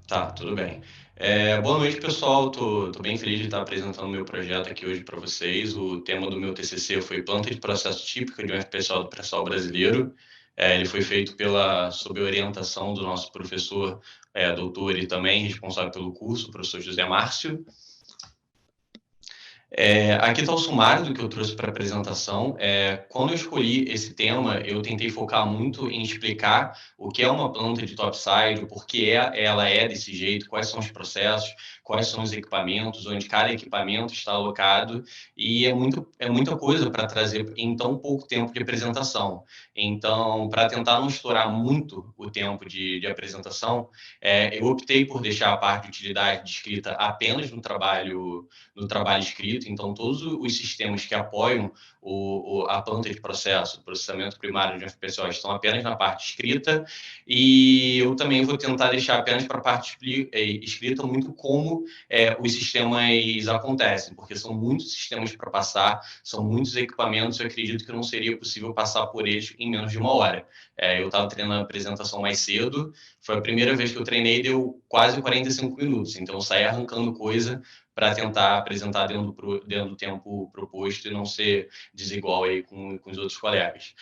Tá, tudo bem. Boa noite, pessoal. Tô bem feliz de estar apresentando o meu projeto aqui hoje para vocês. O tema do meu TCC foi planta de processo típica de um FPSO do pré-sal brasileiro. Ele foi feito sob orientação do nosso professor, doutor e também responsável pelo curso, o professor José Márcio. Aqui está o sumário do que eu trouxe para a apresentação. Quando eu escolhi esse tema, eu tentei focar muito em explicar o que é uma planta de topside, o porquê ela é desse jeito, quais são os processos, quais são os equipamentos, onde cada equipamento está alocado, e é muita coisa para trazer em tão pouco tempo de apresentação. Então, para tentar não estourar muito o tempo de apresentação, eu optei por deixar a parte de utilidade descrita apenas no trabalho escrito. Então, todos os sistemas que apoiam a planta de processo, o processamento primário de um FPSO, estão apenas na parte escrita, e eu também vou tentar deixar apenas para a parte escrita muito como os sistemas acontecem, porque são muitos sistemas para passar, são muitos equipamentos, eu acredito que não seria possível passar por eles em menos de uma hora. Eu estava treinando a apresentação mais cedo, foi a primeira vez que eu treinei, deu quase 45 minutos, então eu saí arrancando coisa para tentar apresentar dentro do tempo proposto e não ser desigual aí com os outros colegas.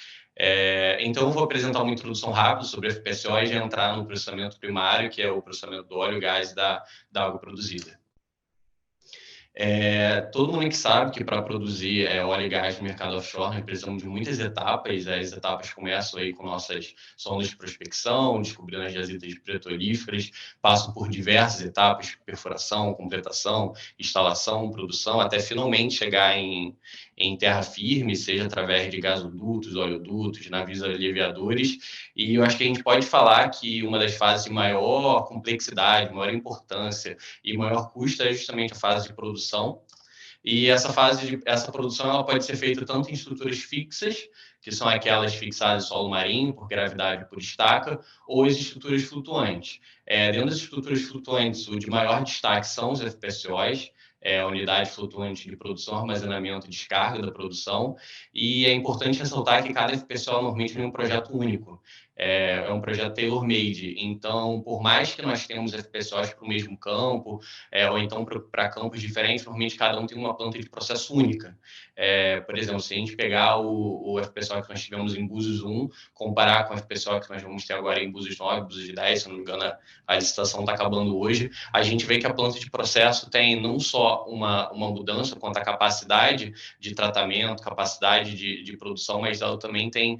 Então, eu vou apresentar uma introdução rápida sobre FPSO e já entrar no processamento primário, que é o processamento do óleo, gás e da água produzida. Todo mundo que sabe que para produzir óleo e gás no mercado offshore, nós precisamos de muitas etapas. As etapas começam aí com nossas sondas de prospecção, descobrindo as jazidas petrolíferas, passam por diversas etapas, perfuração, completação, instalação, produção, até finalmente chegar em terra firme, seja através de gasodutos, oleodutos, navios aliviadores. E eu acho que a gente pode falar que uma das fases de maior complexidade, maior importância e maior custo é justamente a fase de produção. E essa produção ela pode ser feita tanto em estruturas fixas, que são aquelas fixadas em solo marinho, por gravidade, por estaca, ou as estruturas flutuantes. Dentro das estruturas flutuantes, o de maior destaque são os FPSOs, a unidade flutuante de produção, armazenamento e descarga da produção. E é importante ressaltar que cada FPSO normalmente tem um projeto único. É um projeto tailor-made. Então, por mais que nós tenhamos FPSOs para o mesmo campo, ou então para campos diferentes, normalmente cada um tem uma planta de processo única. Por exemplo, se a gente pegar o FPSO que nós tivemos em Búzios 1, comparar com o FPSO que nós vamos ter agora em Búzios 9, Búzios 10, se não me engano, a licitação está acabando hoje, a gente vê que a planta de processo tem não só uma mudança quanto à capacidade de tratamento, capacidade de produção, mas ela também tem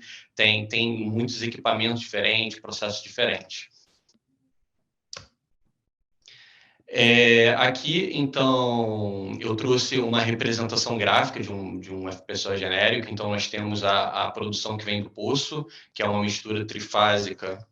muitos equipamentos diferentes, processos diferentes. Aqui, então, eu trouxe uma representação gráfica de um FPSO genérico. Então, nós temos a produção que vem do poço, que é uma mistura trifásica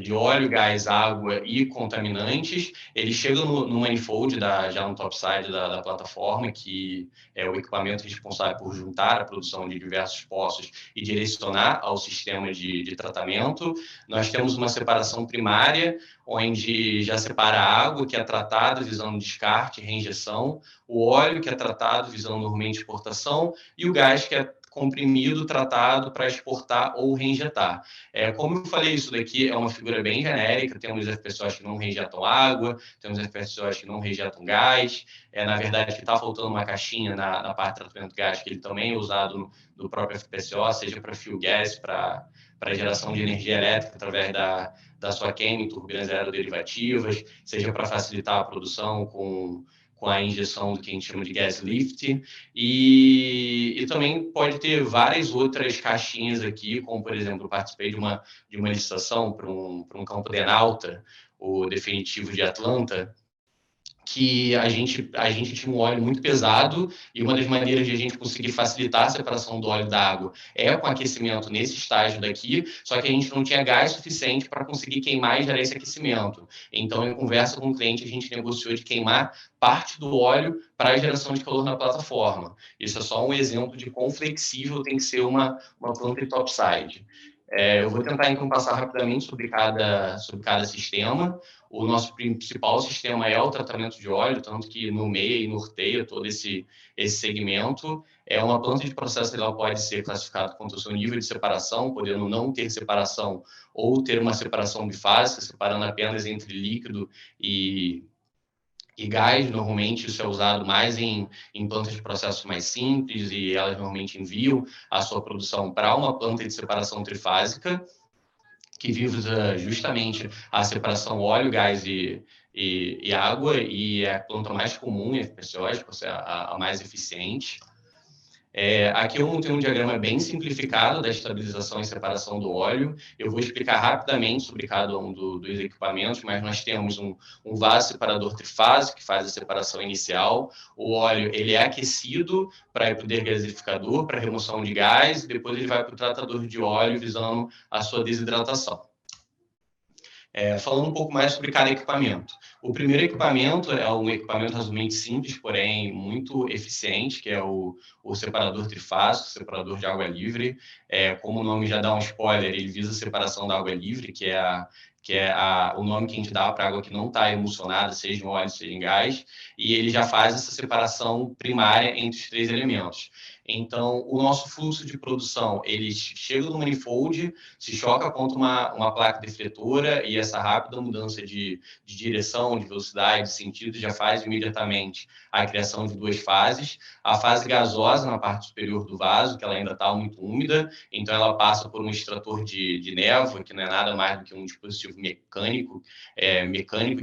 de óleo, gás, água e contaminantes. Ele chega no manifold, já no topside da plataforma, que é o equipamento responsável por juntar a produção de diversos poços e direcionar ao sistema de tratamento. Nós temos uma separação primária, onde já separa a água, que é tratada visando descarte, reinjeção, o óleo, que é tratado visando normalmente exportação, e o gás, que é comprimido, tratado para exportar ou reinjetar. Como eu falei, isso daqui é uma figura bem genérica. Temos as pessoas que não rejeitam água, temos as pessoas que não rejeitam gás. Na verdade, está faltando uma caixinha na parte de tratamento de gás, que ele também é usado no próprio FPSO, seja para fuel gas, para geração de energia elétrica através da sua queima em turbinas aeroderivativas, seja para facilitar a produção com a injeção do que a gente chama de gas lift, e também pode ter várias outras caixinhas aqui, como, por exemplo, eu participei de uma licitação para um campo de Enalta, o definitivo de Atlanta, que a gente tinha um óleo muito pesado, e uma das maneiras de a gente conseguir facilitar a separação do óleo da água é com aquecimento nesse estágio daqui, só que a gente não tinha gás suficiente para conseguir queimar e gerar esse aquecimento. Então, em conversa com o cliente, a gente negociou de queimar parte do óleo para a geração de calor na plataforma. Isso é só um exemplo de quão flexível tem que ser uma planta de topside. Eu vou tentar, então, passar rapidamente sobre cada sistema. O nosso principal sistema é o tratamento de óleo, tanto que nomeia e norteia todo esse segmento. Uma planta de processo ela pode ser classificada quanto ao seu nível de separação, podendo não ter separação ou ter uma separação bifásica, separando apenas entre líquido e gás. Normalmente isso é usado mais em plantas de processo mais simples e elas normalmente enviam a sua produção para uma planta de separação trifásica, que visa justamente a separação óleo, gás e água, e é a planta mais comum em FPSOs, por ser a mais eficiente. Aqui eu montei um diagrama bem simplificado da estabilização e separação do óleo. Eu vou explicar rapidamente sobre cada um dos equipamentos, mas nós temos um vaso separador trifásico, que faz a separação inicial. O óleo ele é aquecido para ir para o desgasificador, para remoção de gás, e depois ele vai para o tratador de óleo, visando a sua desidratação. Falando um pouco mais sobre cada equipamento. O primeiro equipamento é um equipamento razoavelmente simples, porém muito eficiente, que é o separador trifásico, separador de água livre. Como o nome já dá um spoiler, ele visa a separação da água livre, que é o nome que a gente dá para a água que não está emulsionada, seja em óleo, seja em gás, e ele já faz essa separação primária entre os três elementos. Então, o nosso fluxo de produção, ele chega no manifold, se choca contra uma placa defletora, e essa rápida mudança de direção, de velocidade, de sentido, já faz imediatamente a criação de duas fases. A fase gasosa na parte superior do vaso, que ela ainda está muito úmida, então ela passa por um extrator de névoa, que não é nada mais do que um dispositivo mecânico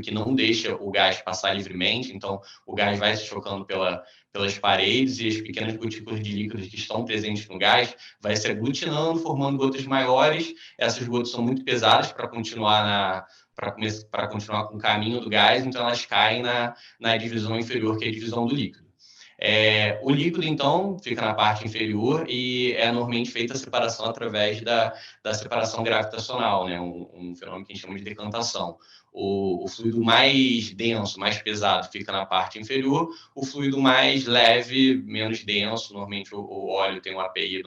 que não deixa o gás passar livremente, então o gás vai se chocando pelas paredes, e as pequenas gotículas de líquidos que estão presentes no gás vai se aglutinando, formando gotas maiores. Essas gotas são muito pesadas para continuar com o caminho do gás, então elas caem na divisão inferior, que é a divisão do líquido. O líquido, então, fica na parte inferior e é normalmente feita a separação através da separação gravitacional, né? Um fenômeno que a gente chama de decantação. O fluido mais denso, mais pesado, fica na parte inferior. O fluido mais leve, menos denso, normalmente o óleo tem um API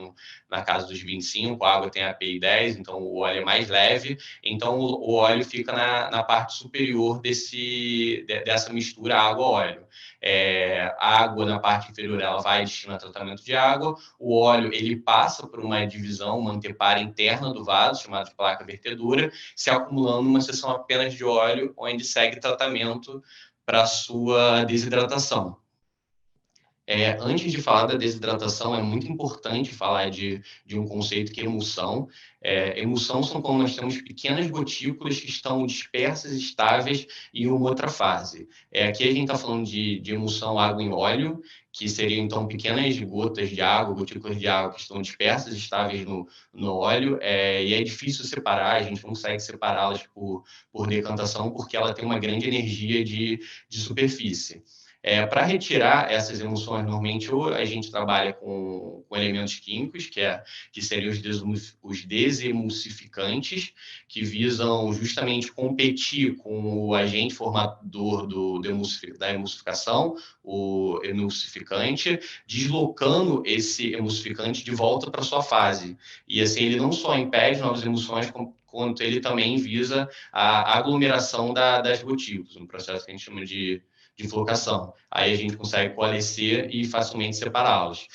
na casa dos 25, a água tem API 10, então o óleo é mais leve. Então o óleo fica na parte superior dessa mistura água-óleo. A água na parte inferior ela vai destinada a tratamento de água. O óleo ele passa por uma divisão, uma antepara interna do vaso, chamada de placa vertedora, se acumulando numa seção apenas de óleo, onde segue tratamento para sua desidratação. Antes de falar da desidratação, é muito importante falar de um conceito que é emulsão. Emulsão são quando nós temos pequenas gotículas que estão dispersas, estáveis em uma outra fase. Aqui a gente está falando de emulsão água em óleo, que seriam, então, pequenas gotas de água, gotículas de água que estão dispersas, estáveis no óleo, e é difícil separar, a gente não consegue separá-las por decantação, porque ela tem uma grande energia de superfície. Para retirar essas emulsões, normalmente, ou a gente trabalha com elementos químicos, que seriam os desemulsificantes, que visam justamente competir com o agente formador da emulsificação, o emulsificante, deslocando esse emulsificante de volta para sua fase. E assim, ele não só impede novas emulsões, quanto ele também visa a aglomeração das gotículas, um processo que a gente chama de flocação. Aí a gente consegue coalescer e facilmente separá-los.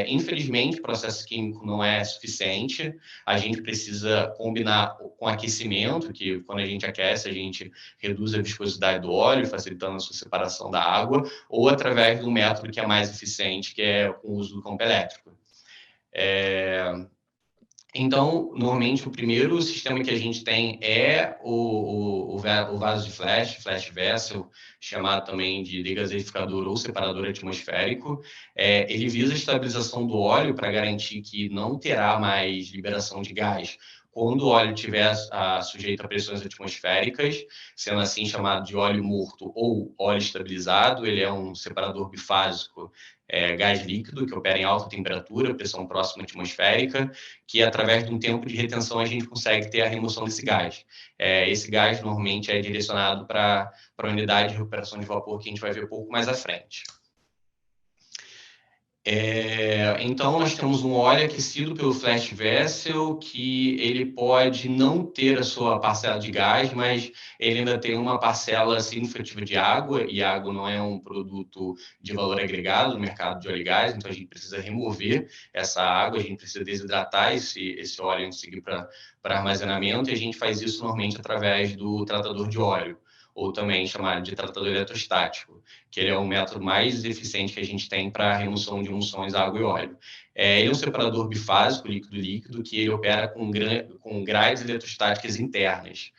Infelizmente, o processo químico não é suficiente. A gente precisa combinar com aquecimento, que quando a gente aquece, a gente reduz a viscosidade do óleo, facilitando a sua separação da água, ou através de um método que é mais eficiente, que é o uso do campo elétrico. Então, normalmente, o primeiro sistema que a gente tem é o vaso de flash vessel, chamado também de degasificador ou separador atmosférico. Ele visa a estabilização do óleo para garantir que não terá mais liberação de gás quando o óleo estiver sujeito a pressões atmosféricas, sendo assim chamado de óleo morto ou óleo estabilizado. Ele é um separador bifásico, gás líquido, que opera em alta temperatura, pressão próxima atmosférica, que através de um tempo de retenção a gente consegue ter a remoção desse gás. Esse gás normalmente é direcionado para a unidade de recuperação de vapor, que a gente vai ver um pouco mais à frente. Então, nós temos um óleo aquecido pelo Flash Vessel, que ele pode não ter a sua parcela de gás, mas ele ainda tem uma parcela significativa de água, e água não é um produto de valor agregado no mercado de óleo e gás, então a gente precisa remover essa água, a gente precisa desidratar esse óleo antes de seguir para armazenamento, e a gente faz isso normalmente através do tratador de óleo, ou também chamado de tratador eletrostático, que ele é o método mais eficiente que a gente tem para a remoção de emulsões, água e óleo. Ele é um separador bifásico, líquido-líquido, que ele opera com grades eletrostáticas internas.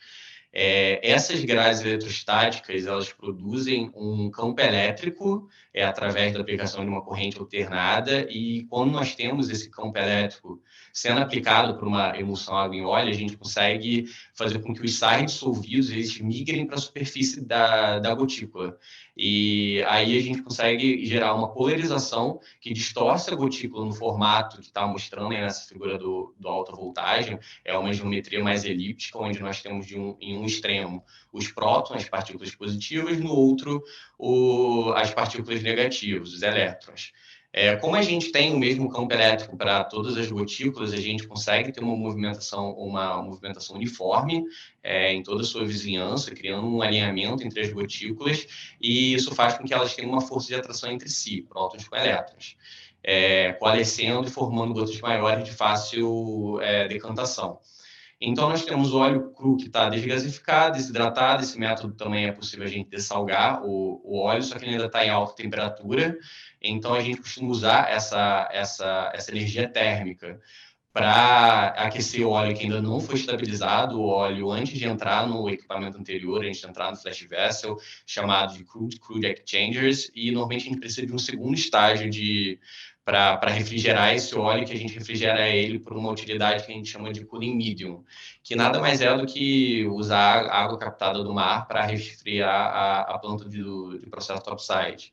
Essas grades eletrostáticas, elas produzem um campo elétrico através da aplicação de uma corrente alternada, e quando nós temos esse campo elétrico sendo aplicado por uma emulsão água em óleo, a gente consegue fazer com que os sais dissolvidos eles migrem para a superfície da gotícula. E aí a gente consegue gerar uma polarização que distorce a gotícula no formato que está mostrando aí nessa figura do alta voltagem. É uma geometria mais elíptica, onde nós temos em um extremo os prótons, as partículas positivas, no outro as partículas negativas, os elétrons. Como a gente tem o mesmo campo elétrico para todas as gotículas, a gente consegue ter uma movimentação uniforme em toda a sua vizinhança, criando um alinhamento entre as gotículas, e isso faz com que elas tenham uma força de atração entre si, prótons com elétrons, coalescendo e formando gotas maiores de fácil decantação. Então, nós temos o óleo cru que está desgasificado, desidratado. Esse método também é possível a gente dessalgar o óleo, só que ele ainda está em alta temperatura. Então, a gente costuma usar essa energia térmica para aquecer o óleo que ainda não foi estabilizado, o óleo antes de entrar no equipamento anterior, antes de entrar no Flash Vessel, chamado de Crude Exchangers, e normalmente a gente precisa de um segundo estágio para refrigerar esse óleo, que a gente refrigera ele por uma utilidade que a gente chama de cooling medium, que nada mais é do que usar água captada do mar para resfriar a planta de processo topside.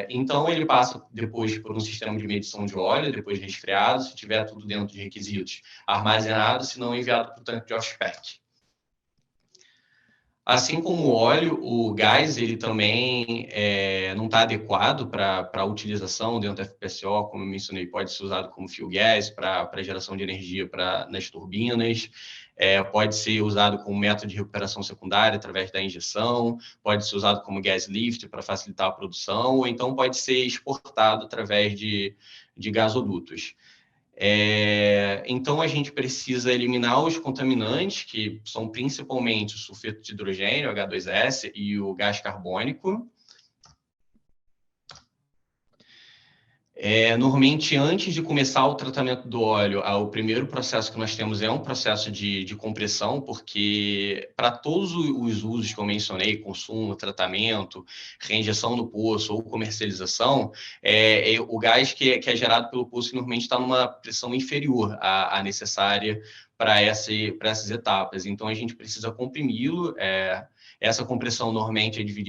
Então, ele passa depois por um sistema de medição de óleo, depois de resfriado, se tiver tudo dentro de requisitos, armazenado, se não enviado para o tanque de off-spec. Assim como o óleo, o gás ele também não está adequado para a utilização dentro do FPSO, como eu mencionei, pode ser usado como fuel gas para geração de energia nas turbinas, pode ser usado como método de recuperação secundária através da injeção, pode ser usado como gas lift para facilitar a produção, ou então pode ser exportado através de gasodutos. Então, a gente precisa eliminar os contaminantes, que são principalmente o sulfeto de hidrogênio, H2S, e o gás carbônico. Normalmente, antes de começar o tratamento do óleo, o primeiro processo que nós temos é um processo de compressão, porque para todos os usos que eu mencionei, consumo, tratamento, reinjeção no poço ou comercialização, o gás que é gerado pelo poço normalmente está numa pressão inferior à necessária para essas etapas. Então, a gente precisa comprimi-lo. Essa compressão normalmente é dividida